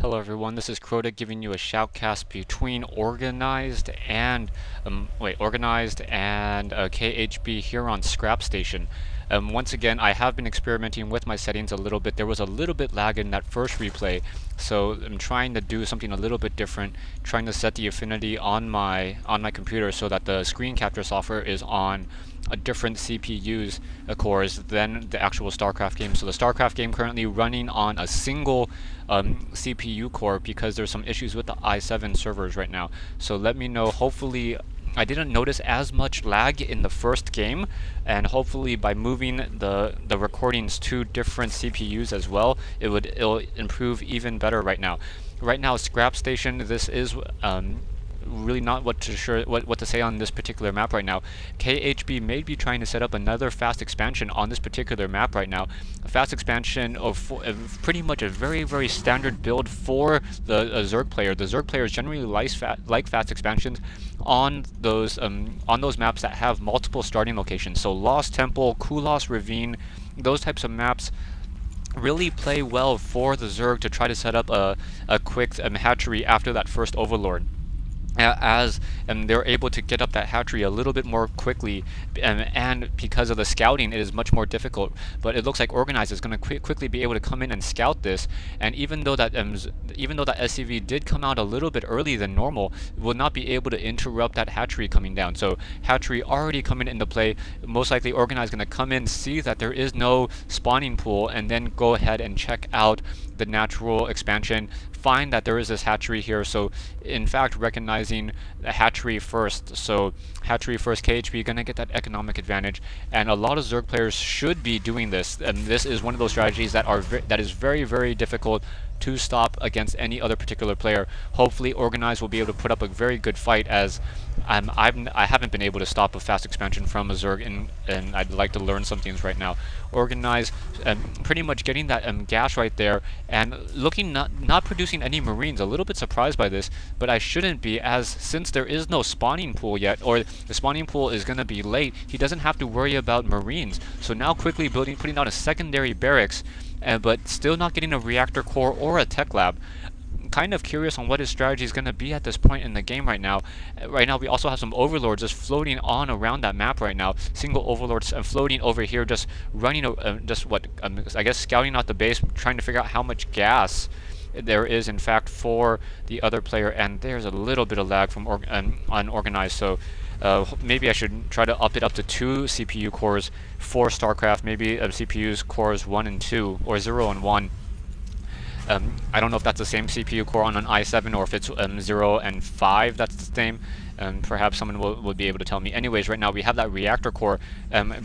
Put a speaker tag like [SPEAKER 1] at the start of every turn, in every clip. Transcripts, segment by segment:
[SPEAKER 1] Hello everyone, this is Crota giving you a shoutcast between organized and KHB here on Scrap Station. Once again, I have been experimenting with my settings a little bit. There was a little bit lag in that first replay, so I'm trying to do something a little bit different, trying to set the affinity on my computer so that the screen capture software is on a different CPU's cores than the actual StarCraft game. So the StarCraft game currently running on a single CPU core because there's some issues with the i7 servers right now. So let me know. Hopefully I didn't notice as much lag in the first game, and hopefully by moving the recordings to different CPUs as well, it'll improve even better right now. Right now, Scrap Station, this is really not what to say on this particular map right now. KHB may be trying to set up another fast expansion on this particular map right now. A fast expansion of pretty much a very standard build for the Zerg player. The Zerg players generally like fast expansions on those maps that have multiple starting locations. So Lost Temple, Kulos Ravine, those types of maps really play well for the Zerg to try to set up a quick hatchery after that first Overlord. As they're able to get up that hatchery a little bit more quickly, and because of the scouting it is much more difficult, but it looks like Organized is going to quickly be able to come in and scout this, and even though that SCV did come out a little bit early than normal, will not be able to interrupt that hatchery coming down. So hatchery already coming into play, most likely Organized going to come in, see that there is no spawning pool, and then go ahead and check out the natural expansion, find that there is this hatchery here. So in fact recognizing the hatchery first, so hatchery first, KHB gonna get that economic advantage, and a lot of Zerg players should be doing this, and this is one of those strategies that is very difficult to stop against any other particular player. Hopefully Organized will be able to put up a very good fight, as I haven't been able to stop a fast expansion from a Zerg, and I'd like to learn some things right now. Organized pretty much getting that gash right there, and looking not producing any Marines. A little bit surprised by this, but I shouldn't be, as since there is no spawning pool yet, or the spawning pool is going to be late, he doesn't have to worry about Marines. So now quickly putting out a secondary barracks, but still not getting a reactor core or a tech lab. Kind of curious on what his strategy is going to be at this point in the game right now. Right now we also have some overlords just floating on around that map right now. Single overlords floating over here, just running, I guess scouting out the base, trying to figure out how much gas there is in fact for the other player. And there's a little bit of lag from Unorganized, so maybe I should try to up it up to 2 CPU cores for StarCraft, maybe CPU's cores 1 and 2, or 0 and 1. I don't know if that's the same CPU core on an i7, or if it's 0 and 5 that's the same. Perhaps someone will be able to tell me. Anyways, right now we have that reactor core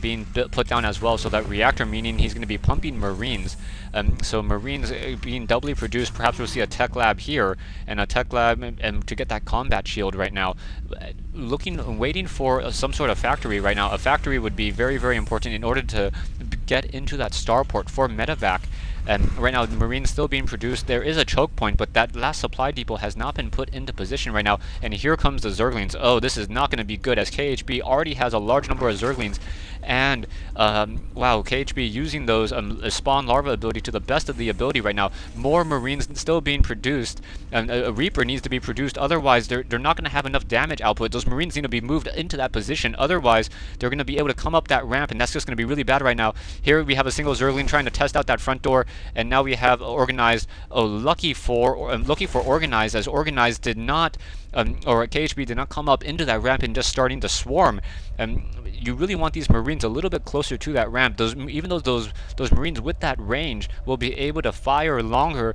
[SPEAKER 1] being put down as well. So that reactor meaning he's going to be pumping Marines. So Marines being doubly produced. Perhaps we'll see a tech lab here, and a tech lab to get that combat shield right now. Waiting for some sort of factory right now. A factory would be very important in order to get into that starport for medevac. Right now, Marines still being produced. There is a choke point, but that last supply depot has not been put into position right now. And here comes the Zerglings. Oh, this is not going to be good, as KHB already has a large number of Zerglings. And wow, KHB using those spawn larva ability to the best of the ability right now. More Marines still being produced. A Reaper needs to be produced, otherwise they're not going to have enough damage output. Those Marines need to be moved into that position, otherwise they're going to be able to come up that ramp, and that's just going to be really bad right now. Here we have a single Zergling trying to test out that front door, and now we have Organized. Oh, lucky for Organized, as Organized did not, or KHB did not come up into that ramp and just starting to swarm. You really want these Marines a little bit closer to that ramp. Even though those Marines with that range will be able to fire longer,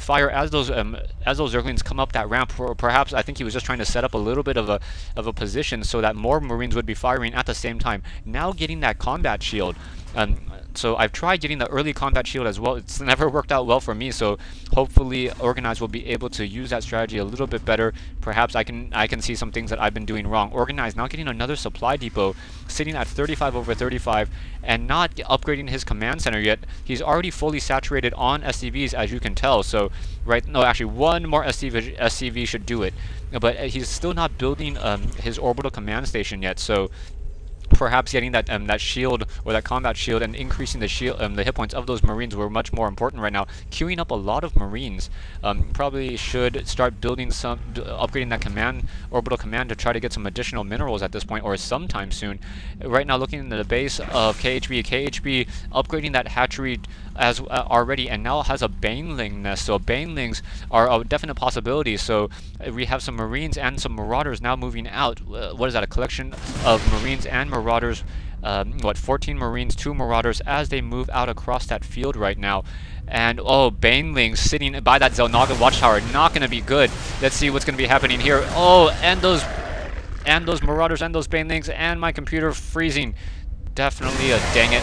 [SPEAKER 1] fire as those Zerglings come up that ramp. Or perhaps I think he was just trying to set up a little bit of a position so that more Marines would be firing at the same time. Now getting that combat shield. So I've tried getting the early combat shield as well. It's never worked out well for me, so hopefully Organized will be able to use that strategy a little bit better. Perhaps I can see some things that I've been doing wrong. Organized now getting another supply depot, sitting at 35/35, and not upgrading his command center yet. He's already fully saturated on SCVs, as you can tell. So actually one more SCV should do it, but he's still not building his orbital command station yet. So perhaps getting that shield or that combat shield and increasing the shield the hit points of those Marines were much more important right now. Queuing up a lot of Marines. Probably should start building upgrading that orbital command to try to get some additional minerals at this point or sometime soon. Right now, looking into the base of KHB upgrading that hatchery as already, and now has a Baneling nest. So Banelings are a definite possibility. So we have some Marines and some Marauders now moving out. What is that? A collection of Marines and Marauders. 14 Marines, 2 Marauders as they move out across that field right now. And oh, Banelings sitting by that Zelnaga watchtower, not going to be good. Let's see what's going to be happening here. Oh, and those Marauders and those Banelings, and my computer freezing. Definitely a dang it.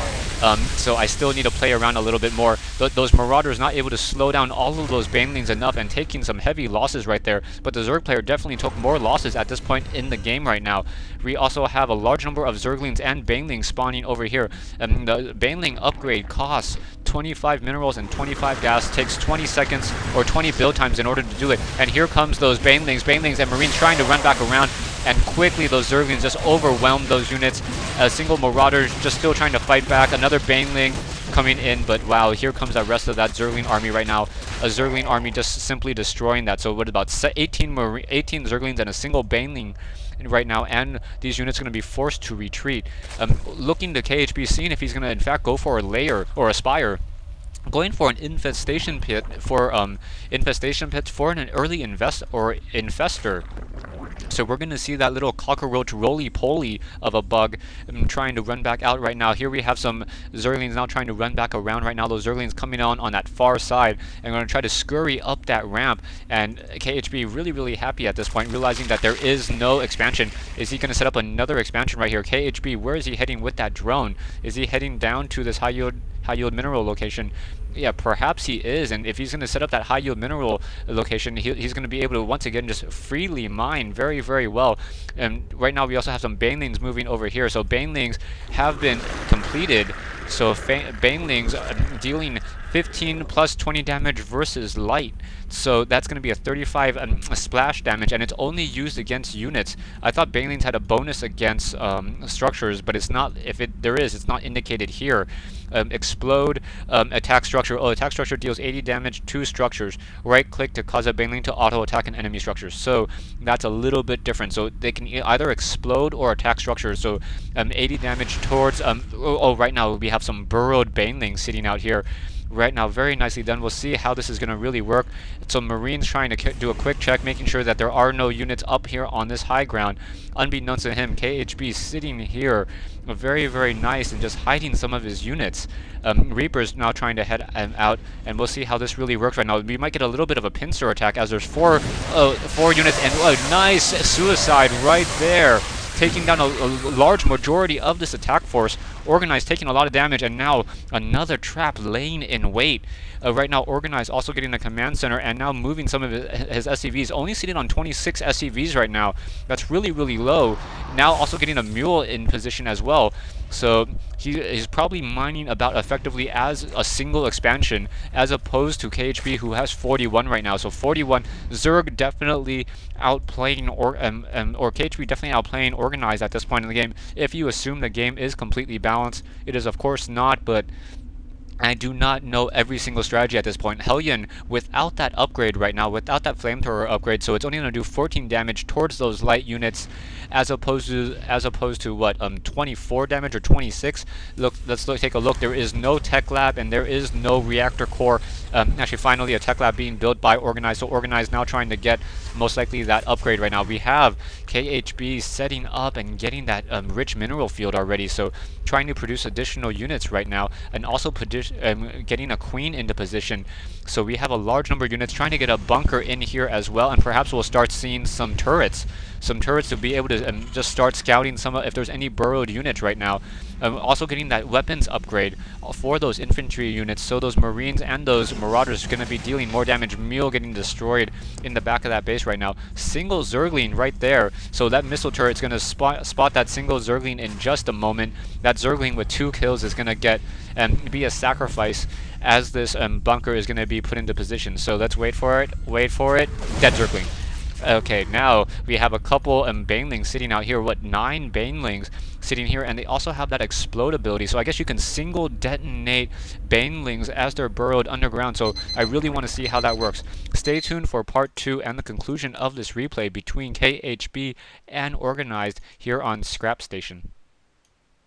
[SPEAKER 1] So I still need to play around a little bit more. Those Marauders not able to slow down all of those Banelings enough and taking some heavy losses right there. But the Zerg player definitely took more losses at this point in the game right now. We also have a large number of Zerglings and Banelings spawning over here. The Baneling upgrade costs 25 minerals and 25 gas, takes 20 seconds or 20 build times in order to do it. And here comes those Banelings and Marines trying to run back around. And quickly those Zerglings just overwhelm those units. A single Marauder just still trying to fight back. Another Baneling coming in, but wow, here comes the rest of that Zergling army right now. A Zergling army just simply destroying that. So what about 18 Zerglings and a single Baneling right now, and these units are going to be forced to retreat. Looking to KHB, seeing if he's going to in fact go for a layer or a spire. Going for an infestation pit for an early infestor. So we're going to see that little cockroach roly-poly of a bug trying to run back out right now. Here we have some Zerglings now trying to run back around right now. Those Zerglings coming on that far side and going to try to scurry up that ramp. And KHB really happy at this point, realizing that there is no expansion. Is he going to set up another expansion right here? KHB, where is he heading with that drone? Is he heading down to this high yield mineral location? Yeah, perhaps he is, and if he's going to set up that high yield mineral location, he's going to be able to once again just freely mine very well. And right now we also have some Banelings moving over here, so Banelings have been completed. So Banelings dealing 15 plus 20 damage versus light. So that's going to be a 35 splash damage, and it's only used against units. I thought Banelings had a bonus against structures, but it's not. If there is, it's not indicated here. Explode, attack structure. Oh, attack structure deals 80 damage to structures. Right click to cause a Baneling to auto attack an enemy structure. So that's a little bit different. So they can either explode or attack structures. So 80 damage towards. Right now we have some burrowed Banelings sitting out here. Right now, very nicely done. We'll see how this is going to really work. So Marines trying to do a quick check, making sure that there are no units up here on this high ground. Unbeknownst to him, KHB sitting here, very nice, and just hiding some of his units. Reaper's now trying to head out, and we'll see how this really works right now. We might get a little bit of a pincer attack as there's four units, and a nice suicide right there, taking down a large majority of this attack force. Organized taking a lot of damage, and now another trap laying in wait. Right now, Organized also getting the command center and now moving some of his SCVs. Only sitting on 26 SCVs right now. That's really low. Now also getting a mule in position as well. So he's probably mining about effectively as a single expansion, as opposed to KHB, who has 41 right now. So 41, Zerg definitely outplaying or KHB definitely outplaying Organized at this point in the game. If you assume the game is completely balanced, it is of course not, but I do not know every single strategy at this point. Hellion, without that upgrade right now, without that flamethrower upgrade, so it's only going to do 14 damage towards those light units, as opposed to what, 24 damage or 26. Look, let's take a look. There is no tech lab and there is no reactor core. Actually, finally, a tech lab being built by Organized. So Organized now trying to get most likely that upgrade right now. We have KHB setting up and getting that rich mineral field already. So trying to produce additional units right now, and also getting a queen into position. So we have a large number of units trying to get a bunker in here as well, and perhaps we'll start seeing some turrets to be able to just start scouting if there's any burrowed units right now. Also getting that weapons upgrade for those infantry units, so those Marines and those Marauders are going to be dealing more damage. Mule getting destroyed in the back of that base right now. Single Zergling right there, so that missile turret's going to spot that single Zergling in just a moment. That Zergling with 2 kills is going to get be a sacrifice as this bunker is going to be put into position. So let's wait for it. Dead Zergling. Okay, now we have a couple banelings sitting out here. What, 9 banelings sitting here, and they also have that explode ability. So I guess you can single detonate banelings as they're burrowed underground. So I really want to see how that works. Stay tuned for part 2 and the conclusion of this replay between KHB and Organized here on Scrap Station.